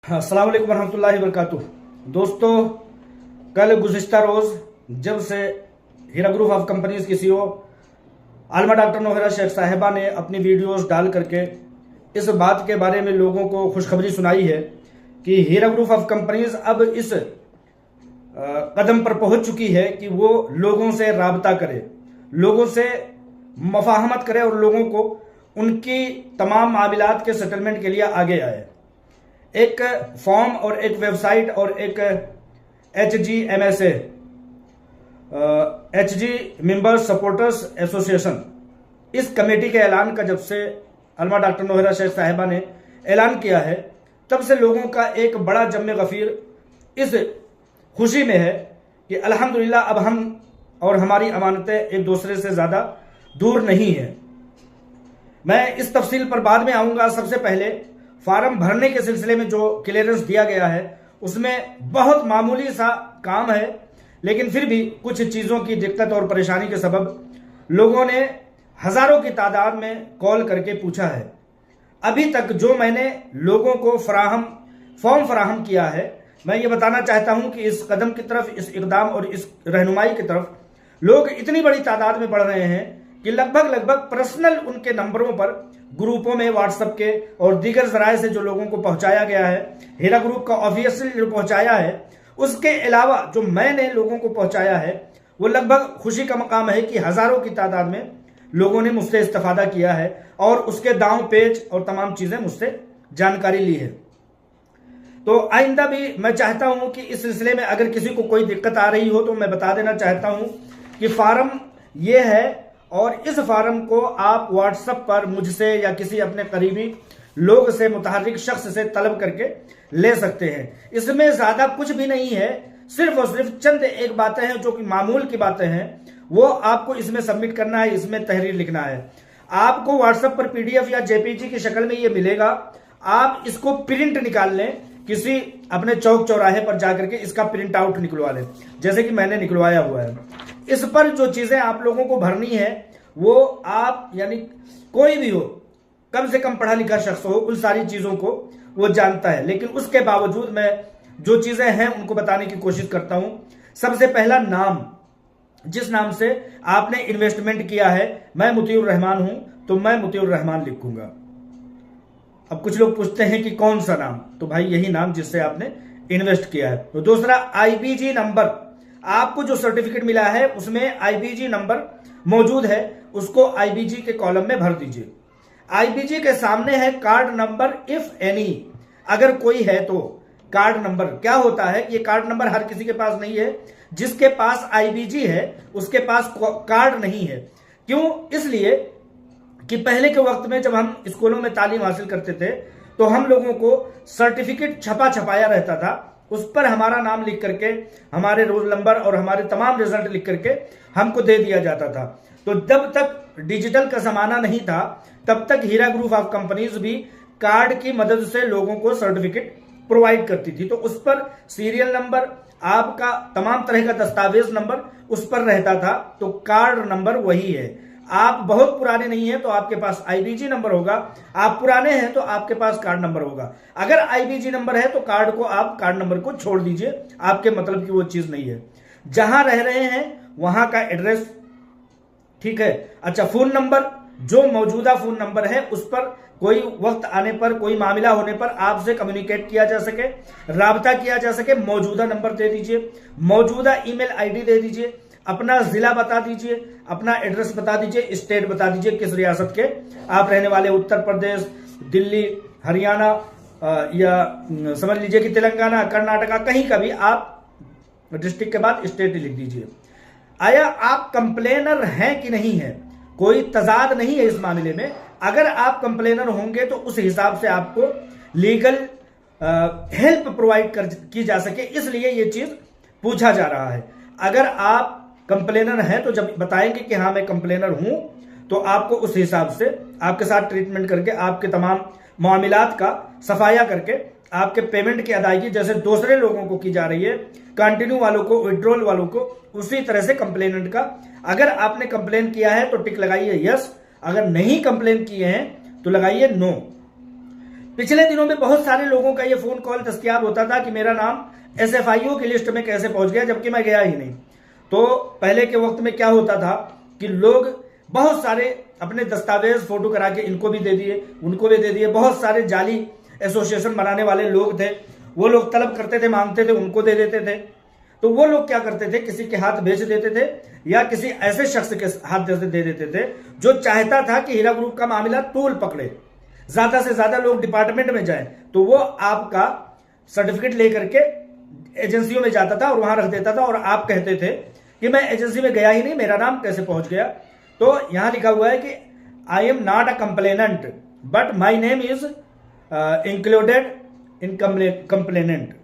हाँ, अस्सलाम वालेकुम वरहमतुल्लाहि वबरकातुह। दोस्तों, कल गुज़िश्ता रोज़ जब से हीरा ग्रुप ऑफ कंपनीज की सीईओ आलमा डॉक्टर नौहरा शेख साहिबा ने अपनी वीडियोस डाल करके इस बात के बारे में लोगों को खुशखबरी सुनाई है कि हीरा ग्रुप ऑफ कंपनीज अब इस कदम पर पहुंच चुकी है कि वो लोगों से राबता करे, लोगों से मफाहमत करे और लोगों को उनकी तमाम मामलात के सेटलमेंट के लिए आगे आए। एक फॉर्म और एक वेबसाइट और एक HGMSA HG members supporters association, इस कमेटी के ऐलान का जब से आलमा डॉक्टर नौहरा शेख साहिबा ने ऐलान किया है, तब से लोगों का एक बड़ा जम्मे गफीर इस खुशी में है कि अल्हम्दुलिल्लाह अब हम और हमारी अमानतें एक दूसरे से ज़्यादा दूर नहीं है। मैं इस तफसील पर बाद में आऊँगा। सबसे पहले फार्म भरने के सिलसिले में जो क्लियरेंस दिया गया है उसमें बहुत मामूली सा काम है, लेकिन फिर भी कुछ चीज़ों की दिक्कत और परेशानी के सबब लोगों ने हज़ारों की तादाद में कॉल करके पूछा है। अभी तक जो मैंने लोगों को फॉर्म फराहम किया है, मैं ये बताना चाहता हूं कि इस कदम की तरफ, इस इकदाम और इस रहनुमाई की तरफ लोग इतनी बड़ी तादाद में बढ़ रहे हैं कि लगभग पर्सनल उनके नंबरों पर ग्रुपों में, व्हाट्सएप के और दीगर जराए से जो लोगों को पहुंचाया गया है, हीरा ग्रुप का ऑफिशियल जो पहुंचाया है, उसके अलावा जो मैंने लोगों को पहुंचाया है, वो लगभग खुशी का मकाम है कि हजारों की तादाद में लोगों ने मुझसे इस्तेफादा किया है और उसके दांव पेच और तमाम चीजें मुझसे जानकारी ली है। तो आइंदा भी मैं चाहता हूं कि इस सिलसिले में अगर किसी को कोई दिक्कत आ रही हो तो मैं बता देना चाहता हूं कि फार्म ये है और इस फार्म को आप व्हाट्सएप पर मुझसे या किसी अपने करीबी लोग से, मुतहर्रिक शख्स से तलब करके ले सकते हैं। इसमें ज्यादा कुछ भी नहीं है, सिर्फ और सिर्फ चंद एक बातें हैं जो कि मामूल की बातें हैं, वो आपको इसमें सबमिट करना है, इसमें तहरीर लिखना है। आपको व्हाट्सएप पर PDF या JPG की शक्ल में ये मिलेगा। आप इसको प्रिंट निकाल लें, किसी अपने चौक चौराहे पर जाकर के इसका प्रिंट आउट निकलवा लें, जैसे कि मैंने निकलवाया हुआ है। इस पर जो चीजें आप लोगों को भरनी है वो आप, यानी कोई भी हो, कम से कम पढ़ा लिखा शख्स हो, उन सारी चीजों को वो जानता है, लेकिन उसके बावजूद मैं जो चीजें हैं उनको बताने की कोशिश करता हूं। सबसे पहला नाम, जिस नाम से आपने इन्वेस्टमेंट किया है, मैं मुतीउर रहमान हूं तो मैं मुतीउर रहमान लिखूंगा। अब कुछ लोग पूछते हैं कि कौन सा नाम, तो भाई यही नाम जिससे आपने इन्वेस्ट किया है। तो दूसरा, IBG नंबर, आपको जो सर्टिफिकेट मिला है उसमें IBG नंबर मौजूद है, उसको IBG के कॉलम में भर दीजिए। IBG के सामने है कार्ड नंबर, इफ एनी, अगर कोई है तो। कार्ड नंबर क्या होता है, ये कार्ड नंबर हर किसी के पास नहीं है। जिसके पास IBG है उसके पास कार्ड नहीं है। क्यों? इसलिए कि पहले के वक्त में जब हम स्कूलों में तालीम हासिल करते थे तो हम लोगों को सर्टिफिकेट छपाया रहता था, उस पर हमारा नाम लिख करके, हमारे रोल नंबर और हमारे तमाम रिजल्ट लिख करके हमको दे दिया जाता था। तो जब तक डिजिटल का जमाना नहीं था तब तक हीरा ग्रुप ऑफ कंपनीज भी कार्ड की मदद से लोगों को सर्टिफिकेट प्रोवाइड करती थी। तो उस पर सीरियल नंबर, आपका तमाम तरह का दस्तावेज नंबर उस पर रहता था, तो कार्ड नंबर वही है। आप बहुत पुराने नहीं हैं तो आपके पास IBG नंबर होगा, आप पुराने हैं तो आपके पास कार्ड नंबर होगा। अगर IBG नंबर है तो कार्ड नंबर को छोड़ दीजिए, आपके मतलब की वो चीज नहीं है। जहां रह रहे हैं वहां का एड्रेस, ठीक है। अच्छा, फोन नंबर, जो मौजूदा फोन नंबर है उस पर कोई वक्त आने पर, कोई मामला होने पर आपसे कम्युनिकेट किया जा सके, राबता किया जा सके, मौजूदा नंबर दे दीजिए, मौजूदा ईमेल ID दे दीजिए, अपना जिला बता दीजिए, अपना एड्रेस बता दीजिए, स्टेट बता दीजिए किस रियासत के आप रहने वाले, उत्तर प्रदेश, दिल्ली, हरियाणा या समझ लीजिए कि तेलंगाना, कर्नाटका, कहीं का भी आप डिस्ट्रिक्ट के बाद स्टेट लिख दीजिए। आया आप कंप्लेनर हैं कि नहीं है, कोई तजाद नहीं है इस मामले में। अगर आप कंप्लेनर होंगे तो उस हिसाब से आपको लीगल हेल्प प्रोवाइड की जा सके, इसलिए ये चीज पूछा जा रहा है। अगर आप कंप्लेनर हैं तो जब बताएंगे कि हाँ मैं कंप्लेनर हूं, तो आपको उस हिसाब से आपके साथ ट्रीटमेंट करके, आपके तमाम मामलात का सफाया करके, आपके पेमेंट की अदायगी जैसे दूसरे लोगों को की जा रही है, कंटिन्यू वालों को, विड्रॉल वालों को, उसी तरह से कंप्लेनेंट का, अगर आपने कंप्लेन किया है तो टिक लगाइए यस, अगर नहीं कंप्लेन किए हैं तो लगाइए नो। पिछले दिनों में बहुत सारे लोगों का ये फोन कॉल दस्तयाब होता था कि मेरा नाम SFIO की लिस्ट में कैसे पहुंच गया, जबकि मैं गया ही नहीं। तो पहले के वक्त में क्या होता था कि लोग बहुत सारे अपने दस्तावेज फोटो करा के इनको भी दे दिए, उनको भी दे दिए। बहुत सारे जाली एसोसिएशन बनाने वाले लोग थे, वो लोग तलब करते थे, मांगते थे, उनको दे देते थे। तो वो लोग क्या करते थे, किसी के हाथ बेच देते थे या किसी ऐसे शख्स के हाथ दे देते थे जो चाहता था कि हीरा ग्रुप का मामला तूल पकड़े, ज्यादा से ज्यादा लोग डिपार्टमेंट में जाएं। तो वो आपका सर्टिफिकेट लेकर के एजेंसियों में जाता था और वहां रख देता था, और आप कहते थे कि मैं एजेंसी में गया ही नहीं, मेरा नाम कैसे पहुंच गया। तो यहां लिखा हुआ है कि I am not a complainant but my name is included in complainant.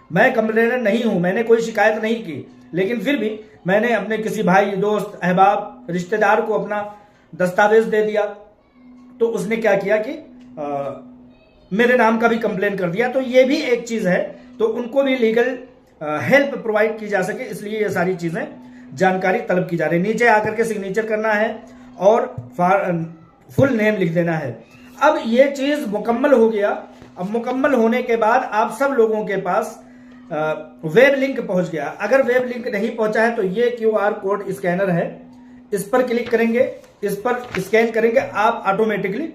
मैं कंप्लेनेंट नहीं हूं, मैंने कोई शिकायत नहीं की, लेकिन फिर भी मैंने अपने किसी भाई, दोस्त, अहबाब, रिश्तेदार को अपना दस्तावेज दे दिया। तो उसने क्या किया कि मेरे नाम का भी कंप्लेन कर दिया। तो ये भी एक चीज है, तो उनको भी लीगल हेल्प प्रोवाइड की जा सके, इसलिए ये सारी चीजें जानकारी तलब की जा रही है। नीचे आकर के सिग्नेचर करना है और फुल नेम लिख देना है। अब ये चीज मुकम्मल हो गया। अब मुकम्मल होने के बाद आप सब लोगों के पास वेब लिंक पहुंच गया। अगर वेब लिंक नहीं पहुंचा है तो ये QR कोड स्कैनर है, इस पर क्लिक करेंगे, इस पर स्कैन करेंगे, आप ऑटोमेटिकली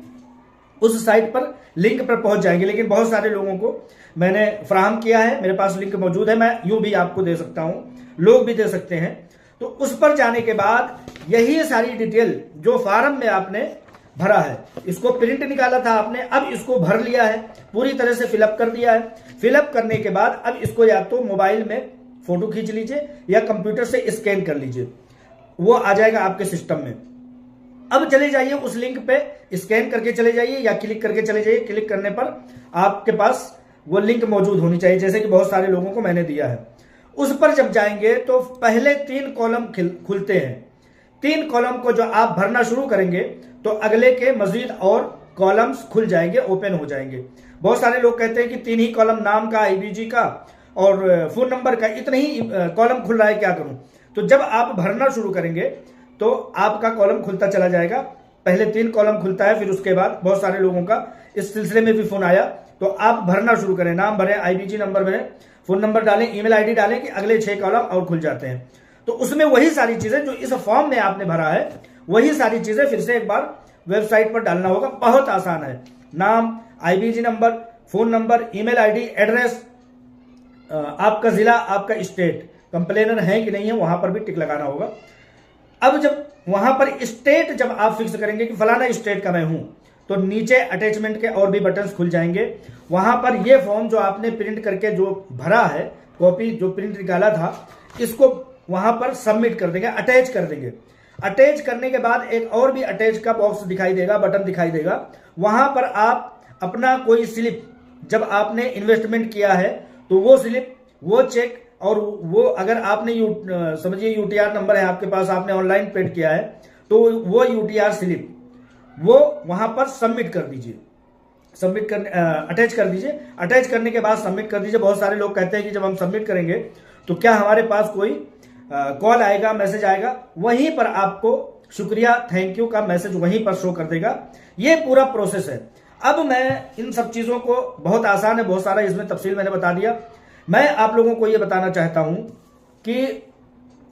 उस साइट पर लिंक पर पहुंच जाएंगे। लेकिन बहुत सारे लोगों को मैंने फराहम किया है, मेरे पास लिंक मौजूद है, मैं यूं भी आपको दे सकता हूं, लोग भी दे सकते हैं। तो उस पर जाने के बाद यही सारी डिटेल जो फॉर्म में आपने भरा है, इसको प्रिंट निकाला था आपने, अब इसको भर लिया है, पूरी तरह से फिलअप कर दिया है। फिलअप करने के बाद अब इसको या तो मोबाइल में फोटो खींच लीजिए या कंप्यूटर से स्कैन कर लीजिए, वो आ जाएगा आपके सिस्टम में। अब चले जाइए उस लिंक पे, स्कैन करके चले जाइए या क्लिक करके चले जाइए। क्लिक करने पर आपके पास वो लिंक मौजूद होनी चाहिए, जैसे कि बहुत सारे लोगों को मैंने दिया है। उस पर जब जाएंगे तो पहले 3 कॉलम खुलते हैं। 3 कॉलम को जो आप भरना शुरू करेंगे तो अगले के मजीद और कॉलम्स खुल जाएंगे, ओपन हो जाएंगे। बहुत सारे लोग कहते हैं कि 3 ही कॉलम, नाम का, IBG का और फोन नंबर का, इतने ही कॉलम खुल रहा है, क्या करूं। तो जब आप भरना शुरू करेंगे तो आपका कॉलम खुलता चला जाएगा। पहले 3 कॉलम खुलता है, फिर उसके बाद बहुत सारे लोगों का इस सिलसिले में भी फोन आया। तो आप भरना शुरू करें, नाम भरें, IBG नंबर भरें, फोन नंबर डालें, ईमेल ID डालें कि अगले 6 कॉलम और खुल जाते हैं। तो उसमें वही सारी चीजें जो इस फॉर्म में आपने भरा है, वही सारी चीजें फिर से एक बार वेबसाइट पर डालना होगा। बहुत आसान है, नाम, IBG number, phone number, email ID, address, आपका जिला, आपका स्टेट, कंप्लेनर है कि नहीं है, वहां पर भी टिक लगाना होगा। अब जब वहां पर स्टेट जब आप फिक्स करेंगे कि फलाना स्टेट का मैं हूं, तो नीचे अटैचमेंट के और भी बटन्स खुल जाएंगे। वहां पर ये फॉर्म जो आपने प्रिंट करके जो भरा है, कॉपी जो प्रिंट निकाला था, इसको वहां पर सबमिट कर देंगे, अटैच कर देंगे। अटैच करने के बाद एक और भी अटैच का बॉक्स दिखाई देगा, बटन दिखाई देगा। वहां पर आप अपना कोई स्लिप, जब आपने इन्वेस्टमेंट किया है तो वो स्लिप, वो चेक, और वो अगर आपने समझिए UTR नंबर है आपके पास, आपने ऑनलाइन पेड किया है, तो वो UTR स्लिप वो वहां पर सबमिट कर दीजिए, सबमिट कर अटैच कर दीजिए। अटैच करने के बाद सबमिट कर दीजिए। बहुत सारे लोग कहते हैं कि जब हम सबमिट करेंगे तो क्या हमारे पास कोई कॉल आएगा, मैसेज आएगा। वहीं पर आपको शुक्रिया, थैंक यू का मैसेज वहीं पर शो कर देगा। ये पूरा प्रोसेस है। अब मैं इन सब चीजों को, बहुत आसान है, बहुत सारा इसमें तफसील मैंने बता दिया। मैं आप लोगों को यह बताना चाहता हूं कि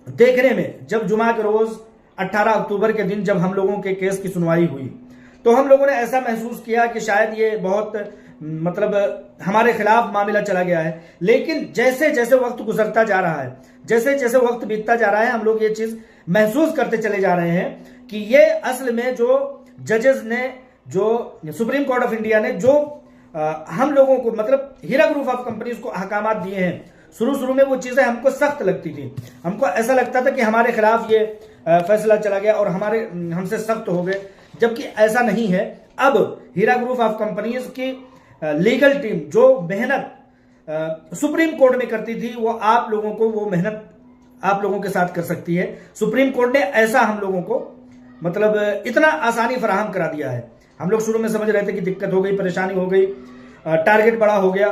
देखने में जब जुमा के रोज 18 अक्टूबर के दिन जब हम लोगों के केस की सुनवाई हुई, तो हम लोगों ने ऐसा महसूस किया कि शायद ये बहुत मतलब हमारे खिलाफ मामला चला गया है। लेकिन जैसे जैसे वक्त गुजरता जा रहा है, जैसे जैसे वक्त बीतता जा रहा है, हम लोग ये चीज महसूस करते चले जा रहे हैं कि ये असल में जो जजेस ने, जो सुप्रीम कोर्ट ऑफ इंडिया ने जो हम लोगों को, मतलब हीरा ग्रुप ऑफ कंपनीज को अहकामात दिए हैं, शुरू में वो चीजें हमको सख्त लगती थी। हमको ऐसा लगता था कि हमारे खिलाफ ये फैसला चला गया और हमसे सख्त हो गए, जबकि ऐसा नहीं है। अब हीरा ग्रुप ऑफ कंपनीज की लीगल टीम जो मेहनत सुप्रीम कोर्ट में करती थी, वो आप लोगों को वो मेहनत आप लोगों के साथ कर सकती है। सुप्रीम कोर्ट ने ऐसा हम लोगों को मतलब इतना आसानी फराहम करा दिया है। हम लोग शुरू में समझ रहे थे कि दिक्कत हो गई, परेशानी हो गई, टारगेट बड़ा हो गया।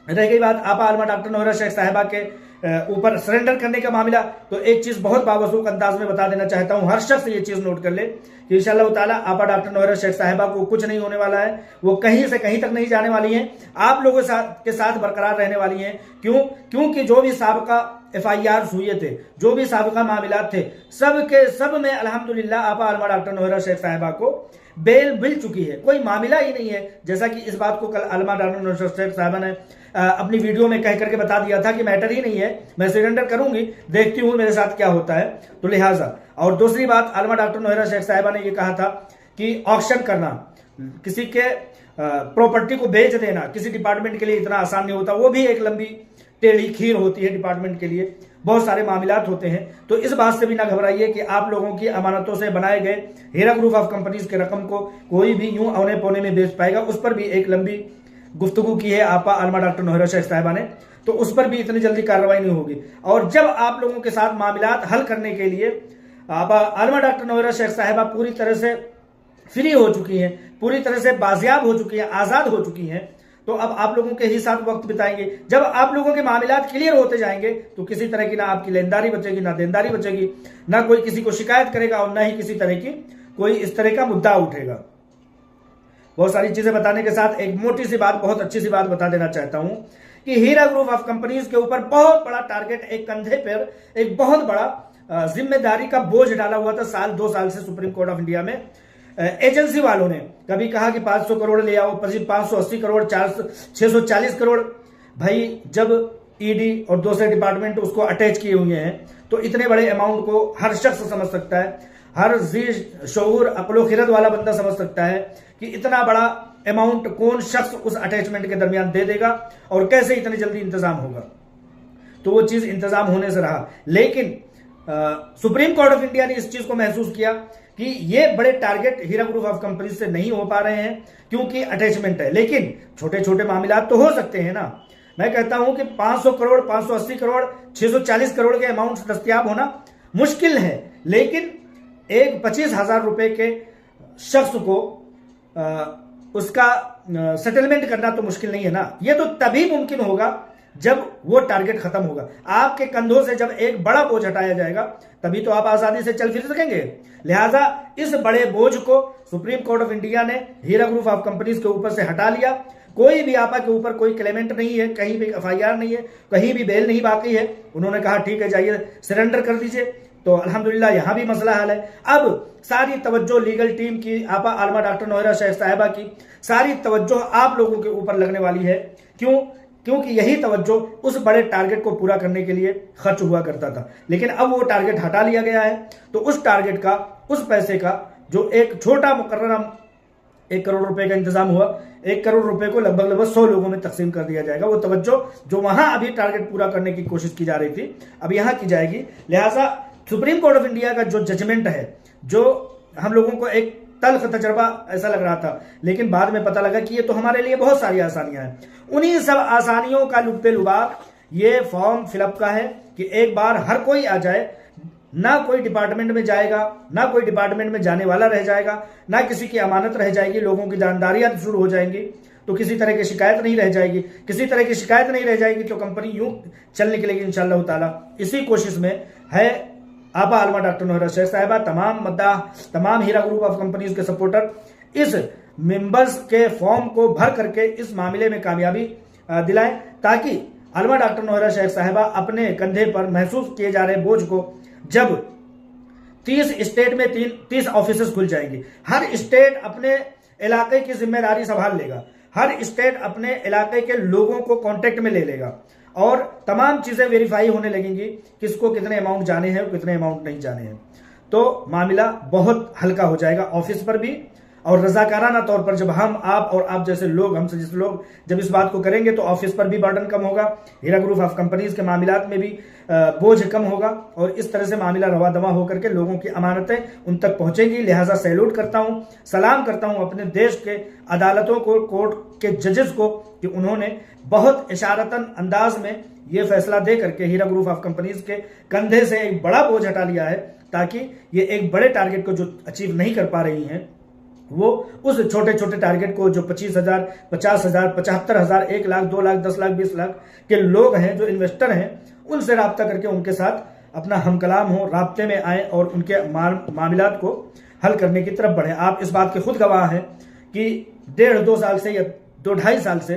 रह गई बात आपा आलमा डॉक्टर नोहरा शेख साहिबा के ऊपर सरेंडर करने का मामला, तो एक चीज बहुत बावसूख अंदाज में बता देना चाहता हूं, हर शख्स ये चीज नोट कर ले कि इंशाअल्लाह ताला आपा डॉक्टर नौहरा शेख साहिबा को कुछ नहीं होने वाला है, वो कहीं से कहीं तक नहीं जाने वाली हैं, आप लोगों के साथ बरकरार रहने वाली हैं। क्योंकि जो भी साबका FIR हुए थे, जो भी साबका मामला थे, सब के सब में अल्हम्दुलिल्लाह आपा अलमा डॉक्टर नौहरा शेख साहिबा को बेल मिल चुकी है, कोई मामला ही नहीं है। जैसा कि इस बात को कल अलमा डॉक्टर नौहरा शेख साहिबा ने अपनी वीडियो में कह करके बता दिया था कि मैटर ही नहीं है, मैं सरेंडर करूंगी, देखती हूं मेरे साथ क्या होता है। तो लिहाजा, और दूसरी बात, अलमा डॉक्टर नौहरा शेख साहिबा ने यह कहा था कि ऑक्शन करना, किसी के प्रॉपर्टी को बेच देना किसी डिपार्टमेंट के लिए इतना आसान नहीं होता, वो भी एक लंबी टेढ़ी खीर होती है डिपार्टमेंट के लिए, बहुत सारे मामलात होते हैं। तो इस बात से भी ना घबराइए कि आप लोगों की अमानतों से बनाए गए हीरा ग्रुप ऑफ कंपनीज के रकम को कोई भी यूं औने पौने में बेच पाएगा। उस पर भी एक लंबी गुफ्तगू की है आपा अलमा डॉक्टर नौहरा शेख साहिबा ने, तो उस पर भी इतनी जल्दी कार्रवाई नहीं होगी। और जब आप लोगों के साथ मामलात हल करने के लिए आपा अलमा डॉक्टर नौहरा शेख साहिबा पूरी तरह से फ्री हो चुकी हैं, पूरी तरह से बाजियाब हो चुकी हैं, आजाद हो चुकी हैं, तो अब आप लोगों के ही साथ वक्त बिताएंगे। जब आप लोगों के मामलात क्लियर होते जाएंगे तो किसी तरह की ना आपकी लेनदारी बचेगी, ना देनदारी बचेगी, ना कोई किसी को शिकायत करेगा और ना ही किसी तरह की कोई इस तरह का मुद्दा उठेगा। बहुत सारी चीजें बताने के साथ एक मोटी सी बात, बहुत अच्छी सी बात बता देना चाहता हूं कि हीरा ग्रुप ऑफ कंपनीज के ऊपर बहुत बड़ा टारगेट, एक कंधे पर एक बहुत बड़ा जिम्मेदारी का बोझ डाला हुआ था 2 साल से सुप्रीम कोर्ट ऑफ इंडिया में। एजेंसी वालों ने कभी कहा कि 500 करोड़ ले आओ, 580 करोड़, 640 करोड़। भाई जब ईडी और दूसरे डिपार्टमेंट उसको अटैच किए हुए हैं तो इतने बड़े अमाउंट को हर शख्स समझ सकता है, हर जी शऊर अक्लो खिरत वाला बंदा समझ सकता है कि इतना बड़ा अमाउंट कौन शख्स उस अटैचमेंट के दरमियान दे देगा और कैसे इतनी जल्दी इंतजाम होगा। तो वो चीज इंतजाम होने से रहा, लेकिन सुप्रीम कोर्ट ऑफ इंडिया ने इस चीज को महसूस किया कि ये बड़े target Heera group of companies से नहीं हो पा रहे हैं क्योंकि अटैचमेंट है, लेकिन छोटे छोटे मामलात तो हो सकते हैं ना। मैं कहता हूं कि 500 करोड़, 580 करोड़, 640 करोड़ के अमाउंट दस्तयाब होना मुश्किल है, लेकिन एक 25,000 रुपए के शख्स को उसका सेटलमेंट करना तो मुश्किल नहीं है ना। ये तो तभी मुमकिन होगा जब वो टारगेट खत्म होगा। आपके कंधों से जब एक बड़ा बोझ हटाया जाएगा तभी तो आप आजादी से चल फिर सकेंगे। लिहाजा इस बड़े बोझ को सुप्रीम कोर्ट ऑफ इंडिया ने हीरा ग्रुप ऑफ कंपनीज के ऊपर से हटा लिया। कोई भी आपा के ऊपर कोई क्लेमेंट नहीं है, कहीं भी FIR नहीं है, कहीं भी बेल नहीं बाकी है। उन्होंने कहा ठीक है जाइए सरेंडर कर दीजिए, तो अल्हम्दुलिल्लाह यहां भी मसला हल है। अब सारी तवज्जो लीगल टीम की, आपा अलमा डॉक्टर नौहरा शेख साहिबा की सारी तवज्जो आप लोगों के ऊपर लगने वाली है। क्योंकि यही तवज्जो उस बड़े टारगेट को पूरा करने के लिए खर्च हुआ करता था, लेकिन अब वो टारगेट हटा लिया गया है। तो उस टारगेट का, उस पैसे का जो एक छोटा मुकर्रर 1 करोड़ रुपए का इंतजाम हुआ, 1 करोड़ रुपए को लगभग 100 लोगों में तकसीम कर दिया जाएगा। वो तवज्जो जो वहां अभी टारगेट पूरा करने की कोशिश की जा रही थी अब यहां की जाएगी। लिहाजा सुप्रीम कोर्ट ऑफ इंडिया का जो जजमेंट है, जो हम लोगों को एक तल्ख तजर्बा ऐसा लग रहा था, लेकिन बाद में पता लगा कि ये तो हमारे लिए बहुत सारी आसानियां हैं। उन्हीं सब आसानियों का लुब्बे लुबाब ये फॉर्म फिलअप का है कि एक बार हर कोई आ जाए, ना कोई डिपार्टमेंट में जाएगा, ना कोई डिपार्टमेंट में जाने वाला रह जाएगा, ना किसी की अमानत रह जाएगी, लोगों की जानदारियां शुरू हो जाएंगी, तो किसी तरह की शिकायत नहीं रह जाएगी। किसी तरह की शिकायत नहीं रह जाएगी तो कंपनी यूं चल निकलेगी इंशाअल्लाह ताला। इसी कोशिश में है आपा अलमा डॉक्टर नौहरा शेख साहिबा, तमाम मद्दा, तमाम हीरा ग्रुप ऑफ कंपनीज के सपोर्टर इस मेंबर्स के फॉर्म को भर करके इस मामले में कामयाबी दिलाएं, ताकि अलमा डॉक्टर नौहरा शेख साहिबा अपने कंधे पर महसूस किए जा रहे बोझ को, जब 30 स्टेट में 30 ऑफिसेस खुल जाएंगे, हर स्टेट अपने इलाके की जिम्मेदारी संभाल लेगा, हर स्टेट अपने इलाके के लोगों को कांटेक्ट में ले लेगा और तमाम चीजें वेरीफाई होने लगेंगी, किसको कितने अमाउंट जाने हैं, कितने अमाउंट नहीं जाने हैं। तो मामला बहुत हल्का हो जाएगा ऑफिस पर भी, और रजाकाराना तौर पर जब हम, आप और आप जैसे लोग, हमसे जैसे लोग जब इस बात को करेंगे तो ऑफिस पर भी बर्डन कम होगा, हीरा ग्रुप ऑफ कंपनीज के मामलात में भी बोझ कम होगा, और इस तरह से मामला रवा दवा होकर के लोगों की अमानतें उन तक पहुंचेंगी। लिहाजा सैल्यूट करता हूं, सलाम करता हूं अपने देश के अदालतों को, कोर्ट के जजेस को, कि उन्होंने बहुत इशारतन अंदाज में ये फैसला दे करके हीरा ग्रुप ऑफ कंपनीज के कंधे से एक बड़ा बोझ हटा लिया है, ताकि ये एक बड़े टारगेट को जो अचीव नहीं कर पा रही हैं वो उस छोटे छोटे टारगेट को जो 25,000, 50,000, 75,000, 1 लाख, 2 लाख, 10 लाख, 20 लाख के लोग हैं, जो इन्वेस्टर हैं, उनसे राब्ता करके उनके साथ अपना हमकलाम हो, राब्ते में आए और उनके मामलात को हल करने की तरफ बढ़े। आप इस बात के खुद गवाह हैं कि 1.5-2 साल से या 2-2.5 साल से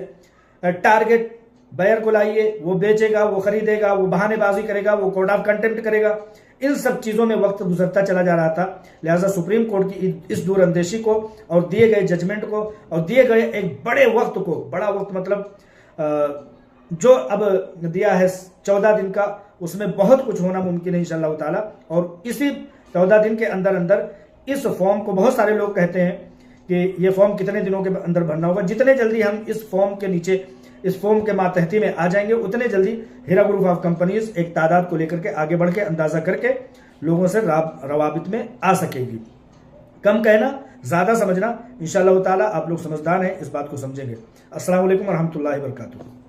टारगेट बायर को लाइए, वो बेचेगा, वो खरीदेगा, वो बहानेबाजी करेगा, वो कोड ऑफ कंटेम्प्ट करेगा, इन सब चीजों में वक्त गुजरता चला जा रहा था। लिहाजा सुप्रीम कोर्ट की इस दूरअंदेशी को और दिए गए जजमेंट को और दिए गए एक बड़े वक्त को, बड़ा वक्त मतलब जो अब दिया है 14 दिन का, उसमें बहुत कुछ होना मुमकिन है इंशाअल्लाह ताला। और इसी 14 दिन के अंदर अंदर इस फॉर्म को, बहुत सारे लोग कहते हैं कि ये फॉर्म कितने दिनों के अंदर भरना होगा, जितने जल्दी हम इस फॉर्म के नीचे, इस फॉर्म के मातहती में आ जाएंगे, उतने जल्दी हीरा ग्रुप ऑफ कंपनीज एक तादाद को लेकर के आगे बढ़ के अंदाजा करके लोगों से रवाबित में आ सकेगी। कम कहना, ज्यादा समझना। इंशाअल्लाह ताला आप लोग समझदार हैं, इस बात को समझेंगे। अस्सलाम वालेकुम व रहमतुल्लाहि व बरकातुहू।